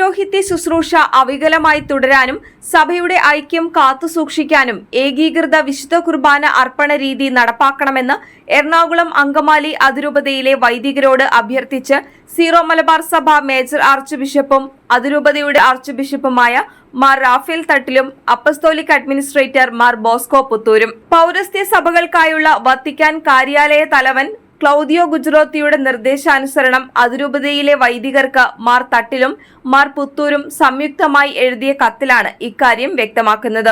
പൗരോഹിത്യ ശുശ്രൂഷ അവികലമായി തുടരാനും സഭയുടെ ഐക്യം കാത്തുസൂക്ഷിക്കാനും ഏകീകൃത വിശുദ്ധ കുർബാന അർപ്പണ രീതി നടപ്പാക്കണമെന്ന് എറണാകുളം അങ്കമാലി അതിരൂപതയിലെ വൈദികരോട് അഭ്യർത്ഥിച്ച് സീറോ മലബാർ സഭ മേജർ ആർച്ച് ബിഷപ്പും അതിരൂപതയുടെ ആർച്ച് ബിഷപ്പുമായ മാർ റാഫേൽ തട്ടിലും അപ്പസ്തോലിക് അഡ്മിനിസ്ട്രേറ്റർ മാർ ബോസ്കോ പുത്തൂരും. പൗരസ്ത്യ സഭകൾക്കായുള്ള വത്തിക്കാൻ കാര്യാലയ തലവൻ ക്ലൗദിയോ ഗുജറാത്തിയുടെ നിർദ്ദേശാനുസരണം അതിരൂപതയിലെ വൈദികർക്ക് മാർ തട്ടിലും മാർ പുത്തൂരും സംയുക്തമായി എഴുതിയ കത്തിലാണ് ഇക്കാര്യം വ്യക്തമാക്കുന്നത്.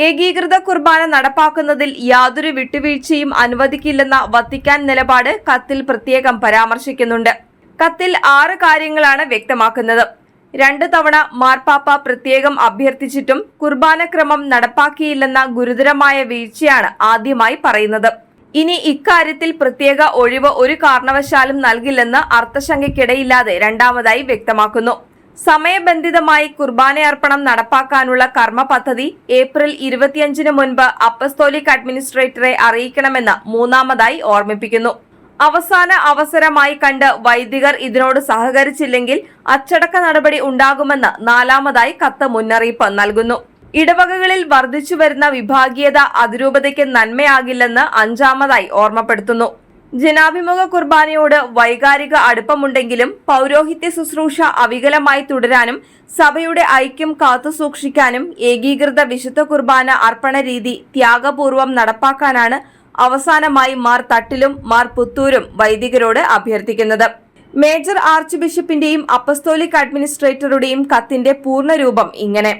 ഏകീകൃത കുർബാന നടപ്പാക്കുന്നതിൽ യാതൊരു വിട്ടുവീഴ്ചയും അനുവദിക്കില്ലെന്ന വത്തിക്കാൻ നിലപാട് കത്തിൽ പ്രത്യേകം പരാമർശിക്കുന്നുണ്ട്. കത്തിൽ 6 കാര്യങ്ങളാണ് വ്യക്തമാക്കുന്നത്. 2 തവണ മാർപ്പാപ്പ പ്രത്യേകം അഭ്യർത്ഥിച്ചിട്ടും കുർബാനക്രമം നടപ്പാക്കിയില്ലെന്ന ഗുരുതരമായ വീഴ്ചയാണ് ആദ്യമായി പറയുന്നത്. ഇനി ഇക്കാര്യത്തിൽ പ്രത്യേക ഒഴിവ് ഒരു കാരണവശാലും നൽകില്ലെന്ന് അർത്ഥശങ്കയ്ക്കിടയില്ലാതെ രണ്ടാമതായി വ്യക്തമാക്കുന്നു. സമയബന്ധിതമായി കുർബാനയർപ്പണം നടപ്പാക്കാനുള്ള കർമ്മ പദ്ധതി ഏപ്രിൽ 25 മുൻപ് അപ്പസ്തോലിക് അഡ്മിനിസ്ട്രേറ്ററെ അറിയിക്കണമെന്ന് മൂന്നാമതായി ഓർമ്മിപ്പിക്കുന്നു. അവസാന അവസരമായി കണ്ട് വൈദികർ ഇതിനോട് സഹകരിച്ചില്ലെങ്കിൽ അച്ചടക്ക നടപടി ഉണ്ടാകുമെന്ന് നാലാമതായി കത്ത് മുന്നറിയിപ്പ് നൽകുന്നു. ഇടവകകളിൽ വർദ്ധിച്ചുവരുന്ന വിഭാഗീയത അതിരൂപതയ്ക്ക് നന്മയാകില്ലെന്ന് അഞ്ചാമതായി ഓർമ്മപ്പെടുത്തുന്നു. ജനാഭിമുഖ കുർബാനയോട് വൈകാരിക അടുപ്പമുണ്ടെങ്കിലും പൗരോഹിത്യ ശുശ്രൂഷ അവികലമായി തുടരാനും സഭയുടെ ഐക്യം കാത്തുസൂക്ഷിക്കാനും ഏകീകൃത വിശുദ്ധ കുർബാന അർപ്പണ രീതി ത്യാഗപൂർവം നടപ്പാക്കാനാണ് അവസാനമായി മാർ തട്ടിലും മാർ പുത്തൂരും വൈദികരോട് അഭ്യർത്ഥിക്കുന്നത്. മേജർ ആർച്ച് ബിഷപ്പിന്റെയും അപ്പസ്തോലിക് അഡ്മിനിസ്ട്രേറ്ററുടെയും കത്തിന്റെ പൂർണ്ണരൂപം ഇങ്ങനെ: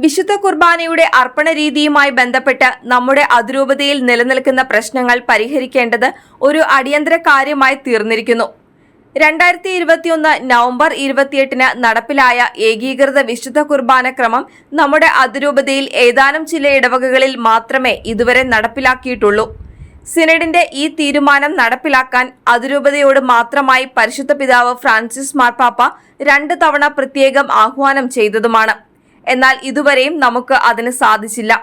വിശുദ്ധ കുർബാനയുടെ അർപ്പണ രീതിയുമായി ബന്ധപ്പെട്ട് നമ്മുടെ അതിരൂപതയിൽ നിലനിൽക്കുന്ന പ്രശ്നങ്ങൾ പരിഹരിക്കേണ്ടത് ഒരു അടിയന്തര കാര്യമായി തീർന്നിരിക്കുന്നു. 2021 നവംബർ 28 നടപ്പിലായ ഏകീകൃത വിശുദ്ധ കുർബാന ക്രമം നമ്മുടെ അതിരൂപതയിൽ ഏതാനും ചില ഇടവകകളിൽ മാത്രമേ ഇതുവരെ നടപ്പിലാക്കിയിട്ടുള്ളൂ. സിനഡിന്റെ ഈ തീരുമാനം നടപ്പിലാക്കാൻ അതിരൂപതയോട് മാത്രമായി പരിശുദ്ധ പിതാവ് ഫ്രാൻസിസ് മാർപ്പാപ്പ 2 തവണ പ്രത്യേകം ആഹ്വാനം ചെയ്തതുമാണ്. എന്നാൽ ഇതുവരെയും നമുക്ക് അതിന് സാധിച്ചില്ല.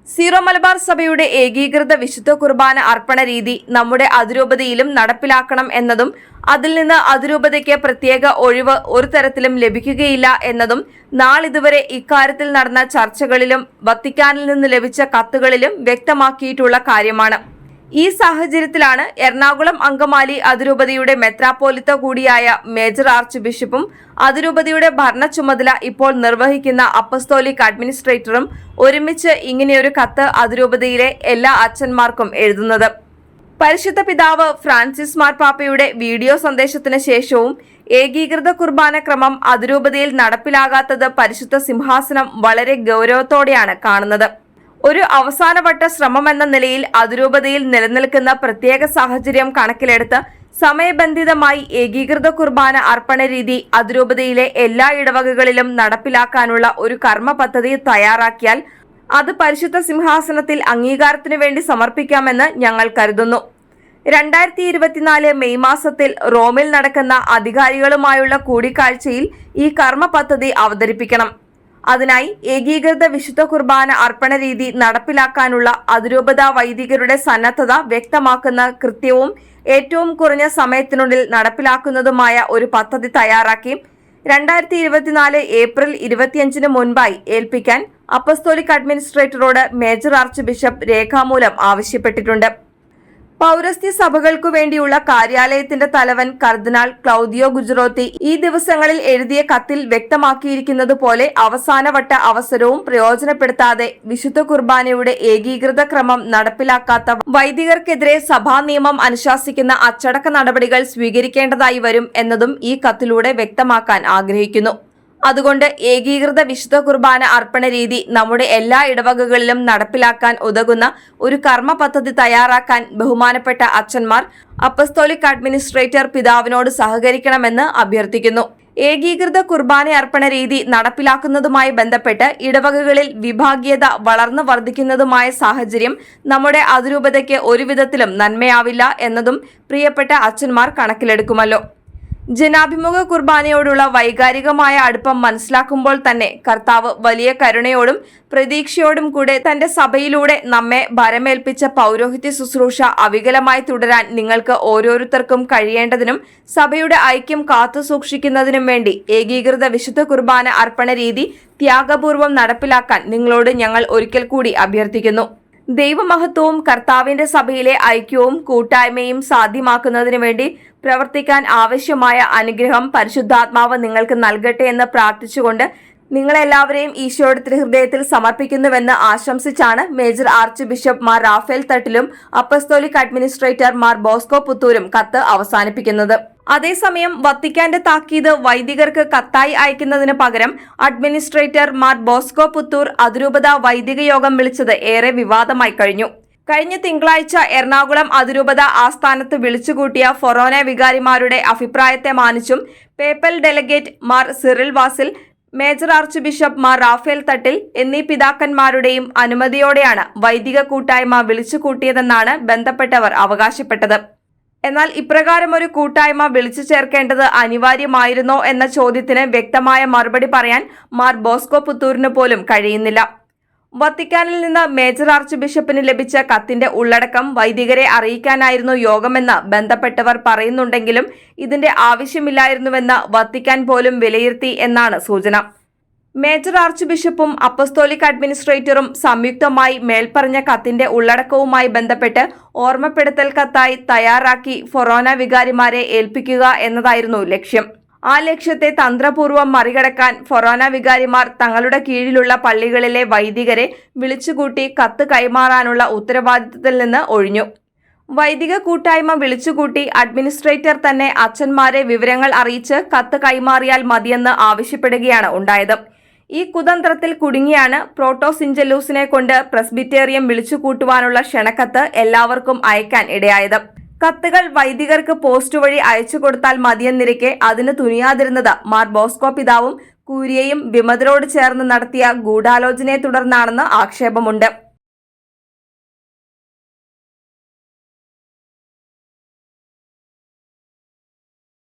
സീറോ മലബാർ സഭയുടെ ഏകീകൃത വിശുദ്ധ കുർബാന അർപ്പണ രീതി നമ്മുടെ അതിരൂപതയിലും നടപ്പിലാക്കണം എന്നതും അതിൽ നിന്ന് അതിരൂപതയ്ക്ക് പ്രത്യേക ഒഴിവ് ഒരു തരത്തിലും ലഭിക്കുകയില്ല എന്നതും നാളിതുവരെ ഇക്കാര്യത്തിൽ നടന്ന ചർച്ചകളിലും വത്തിക്കാനിൽ നിന്ന് ലഭിച്ച കത്തുകളിലും വ്യക്തമാക്കിയിട്ടുള്ള കാര്യമാണ്. ഈ സാഹചര്യത്തിലാണ് എറണാകുളം അങ്കമാലി അതിരൂപതയുടെ മെത്രാപ്പോലിത്ത കൂടിയായ മേജർ ആർച്ച് ബിഷപ്പും അതിരൂപതയുടെ ഭരണ ചുമതല ഇപ്പോൾ നിർവഹിക്കുന്ന അപ്പസ്തോലിക് അഡ്മിനിസ്ട്രേറ്ററും ഒരുമിച്ച് ഇങ്ങനെയൊരു കത്ത് അതിരൂപതയിലെ എല്ലാ അച്ഛന്മാർക്കും എഴുതുന്നത്. പരിശുദ്ധ പിതാവ് ഫ്രാൻസിസ് മാർപ്പാപ്പയുടെ വീഡിയോ സന്ദേശത്തിന് ശേഷവും ഏകീകൃത കുർബാന ക്രമം അതിരൂപതയിൽ നടപ്പിലാകാത്തത് പരിശുദ്ധ സിംഹാസനം വളരെ ഗൗരവത്തോടെയാണ് കാണുന്നത്. ഒരു അവസാനവട്ട ശ്രമമെന്ന നിലയിൽ അതിരൂപതയിൽ നിലനിൽക്കുന്ന പ്രത്യേക സാഹചര്യം കണക്കിലെടുത്ത് സമയബന്ധിതമായി ഏകീകൃത കുർബാന അർപ്പണ രീതി അതിരൂപതയിലെ എല്ലാ ഇടവകകളിലും നടപ്പിലാക്കാനുള്ള ഒരു കർമ്മ പദ്ധതി തയ്യാറാക്കിയാൽ അത് പരിശുദ്ധ സിംഹാസനത്തിൽ അംഗീകാരത്തിനു വേണ്ടി സമർപ്പിക്കാമെന്ന് ഞങ്ങൾ കരുതുന്നു. 2024 മെയ് മാസത്തിൽ റോമിൽ നടക്കുന്ന അധികാരികളുമായുള്ള കൂടിക്കാഴ്ചയിൽ ഈ കർമ്മ പദ്ധതി അവതരിപ്പിക്കണം. അതിനായി ഏകീകൃത വിശുദ്ധ കുർബാന അർപ്പണ രീതി നടപ്പിലാക്കാനുള്ള അതിരൂപതാ വൈദികരുടെ സന്നദ്ധത വ്യക്തമാക്കുന്ന കൃത്യവും ഏറ്റവും കുറഞ്ഞ സമയത്തിനുള്ളിൽ നടപ്പിലാക്കുന്നതുമായ ഒരു പദ്ധതി തയ്യാറാക്കി 2024 ഏപ്രിൽ 25 മുൻപായി ഏൽപ്പിക്കാൻ അപ്പസ്തോലിക് അഡ്മിനിസ്ട്രേറ്ററോട് മേജർ ആർച്ച് ബിഷപ്പ് രേഖാമൂലം ആവശ്യപ്പെട്ടിട്ടുണ്ട്. പൗരസ്ത്യ സഭകൾക്കു വേണ്ടിയുള്ള കാര്യാലയത്തിന്റെ തലവൻ കർദിനാൾ ക്ലൗദിയോ ഗുജറാത്തി ഈ ദിവസങ്ങളിൽ എഴുതിയ കത്തിൽ വ്യക്തമാക്കിയിരിക്കുന്നത് പോലെ അവസാനവട്ട അവസരവും പ്രയോജനപ്പെടുത്താതെ വിശുദ്ധ കുർബാനയുടെ ഏകീകൃത ക്രമം നടപ്പിലാക്കാത്ത വൈദികർക്കെതിരെ സഭാ നിയമം അനുശാസിക്കുന്ന അച്ചടക്ക നടപടികൾ സ്വീകരിക്കേണ്ടതായി വരും എന്നതും ഈ കത്തിലൂടെ വ്യക്തമാക്കാൻ ആഗ്രഹിക്കുന്നു. അതുകൊണ്ട് ഏകീകൃത വിശുദ്ധ കുർബാന അർപ്പണ രീതി നമ്മുടെ എല്ലാ ഇടവകകളിലും നടപ്പിലാക്കാൻ ഉതകുന്ന ഒരു കർമ്മ പദ്ധതി തയ്യാറാക്കാൻ ബഹുമാനപ്പെട്ട അച്ഛന്മാർ അപ്പസ്തോലിക് അഡ്മിനിസ്ട്രേറ്റർ പിതാവിനോട് സഹകരിക്കണമെന്ന് അഭ്യർത്ഥിക്കുന്നു. ഏകീകൃത കുർബാന അർപ്പണ രീതി നടപ്പിലാക്കുന്നതുമായി ബന്ധപ്പെട്ട് ഇടവകകളിൽ വിഭാഗീയത വളർന്നു വർദ്ധിക്കുന്നതുമായ സാഹചര്യം നമ്മുടെ അതിരൂപതയ്ക്ക് ഒരുവിധത്തിലും നന്മയാവില്ല എന്നതും പ്രിയപ്പെട്ട അച്ഛന്മാർ കണക്കിലെടുക്കുമല്ലോ. ജനാഭിമുഖ കുർബാനയോടുള്ള വൈകാരികമായ അടുപ്പം മനസ്സിലാക്കുമ്പോൾ തന്നെ കർത്താവ് വലിയ കരുണയോടും പ്രതീക്ഷയോടും കൂടെ തന്റെ സഭയിലൂടെ നമ്മെ ഭരമേൽപ്പിച്ച പൗരോഹിത്യ ശുശ്രൂഷ അവികലമായി തുടരാൻ നിങ്ങൾക്ക് ഓരോരുത്തർക്കും കഴിയേണ്ടതിനും സഭയുടെ ഐക്യം കാത്തുസൂക്ഷിക്കുന്നതിനും വേണ്ടി ഏകീകൃത വിശുദ്ധ കുർബാന അർപ്പണ രീതി ത്യാഗപൂർവം നടപ്പിലാക്കാൻ നിങ്ങളോട് ഞങ്ങൾ ഒരിക്കൽ കൂടി അഭ്യർത്ഥിക്കുന്നു. ദൈവമഹത്വവും കർത്താവിന്റെ സഭയിലെ ഐക്യവും കൂട്ടായ്മയും സാധ്യമാക്കുന്നതിനു വേണ്ടി പ്രവർത്തിക്കാൻ ആവശ്യമായ അനുഗ്രഹം പരിശുദ്ധാത്മാവ് നിങ്ങൾക്ക് നൽകട്ടെ എന്ന് പ്രാർത്ഥിച്ചുകൊണ്ട് നിങ്ങളെല്ലാവരെയും ഈശോയുടെ തിരുഹൃദയത്തിൽ സമർപ്പിക്കുന്നുവെന്ന് ആശംസിച്ചാണ് major arch bishop Mar Raphael തട്ടിലും അപ്പസ്തോലിക് അഡ്മിനിസ്ട്രേറ്റർ മാർ ബോസ്കോ പുത്തൂരും കത്ത് അവസാനിപ്പിക്കുന്നത്. അതേസമയം വത്തിക്കാന്റെ താക്കീത് വൈദികർക്ക് കത്തായി അയക്കുന്നതിന് പകരം അഡ്മിനിസ്ട്രേറ്റർ മാർ ബോസ്കോ പുത്തൂർ അതിരൂപത വൈദിക യോഗം വിളിച്ചത് ഏറെ വിവാദമായി കഴിഞ്ഞു. കഴിഞ്ഞ തിങ്കളാഴ്ച എറണാകുളം അതിരൂപത ആസ്ഥാനത്ത് വിളിച്ചുകൂട്ടിയ ഫൊറോന വികാരിമാരുടെ അഭിപ്രായത്തെ മാനിച്ചും papal delegate Mar Cyril Vasil, major arch bishop Mar Raphael Thattil എന്നീ പിതാക്കന്മാരുടെയും അനുമതിയോടെയാണ് വൈദിക കൂട്ടായ്മ വിളിച്ചുകൂട്ടിയതെന്നാണ് ബന്ധപ്പെട്ടവർ അവകാശപ്പെട്ടത്. എന്നാൽ ഇപ്രകാരം ഒരു കൂട്ടായ്മ വിളിച്ചു ചേർക്കേണ്ടത് അനിവാര്യമായിരുന്നോ എന്ന ചോദ്യത്തിന് വ്യക്തമായ മറുപടി പറയാൻ മാർ ബോസ്കോ പുത്തൂരിന് പോലും കഴിയുന്നില്ല. വത്തിക്കാനിൽ നിന്ന് മേജർ ആർച്ച് ബിഷപ്പിന് ലഭിച്ച കത്തിന്റെ ഉള്ളടക്കം വൈദികരെ അറിയിക്കാനായിരുന്നു യോഗമെന്ന് ബന്ധപ്പെട്ടവർ പറയുന്നുണ്ടെങ്കിലും ഇതിന്റെ ആവശ്യമില്ലായിരുന്നുവെന്ന് വത്തിക്കാൻ പോലും വിലയിരുത്തി എന്നാണ് സൂചന. മേജർ ആർച്ച് ബിഷപ്പും അപ്പസ്തോലിക് അഡ്മിനിസ്ട്രേറ്ററും സംയുക്തമായി മേൽപ്പറഞ്ഞ കത്തിന്റെ ഉള്ളടക്കവുമായി ബന്ധപ്പെട്ട് ഓർമ്മപ്പെടുത്തൽ കത്തായി തയ്യാറാക്കി ഫൊറോന വികാരിമാരെ ഏൽപ്പിക്കുക എന്നതായിരുന്നു ലക്ഷ്യം. ആ ലക്ഷ്യത്തെ തന്ത്രപൂർവ്വം മറികടക്കാൻ ഫൊറോന വികാരിമാർ തങ്ങളുടെ കീഴിലുള്ള പള്ളികളിലെ വൈദികരെ വിളിച്ചുകൂട്ടി കത്ത് കൈമാറാനുള്ള ഉത്തരവാദിത്തത്തിൽ നിന്ന് ഒഴിഞ്ഞു. വൈദിക കൂട്ടായ്മ വിളിച്ചുകൂട്ടി അഡ്മിനിസ്ട്രേറ്റർ തന്നെ അച്ഛന്മാരെ വിവരങ്ങൾ അറിയിച്ച് കത്ത് കൈമാറിയാൽ മതിയെന്ന് ആവശ്യപ്പെടുകയാണ് ഉണ്ടായത്. ഈ കുതന്ത്രത്തിൽ കുടുങ്ങിയാണ് പ്രോട്ടോസിഞ്ചലൂസിനെ കൊണ്ട് പ്രസ്ബിറ്റേറിയം വിളിച്ചുകൂട്ടുവാനുള്ള ക്ഷണക്കത്ത് എല്ലാവർക്കും അയക്കാൻ ഇടയായത്. കത്തുകൾ വൈദികർക്ക് പോസ്റ്റ് വഴി അയച്ചു കൊടുത്താൽ മതിയെന്നിരിക്കെ അതിന് തുനിയാതിരുന്നത് മാർ ബോസ്കോ പിതാവും കൂരിയയും വിമതരോട് ചേർന്ന് നടത്തിയ ഗൂഢാലോചനയെ തുടർന്നാണെന്ന് ആക്ഷേപമുണ്ട്.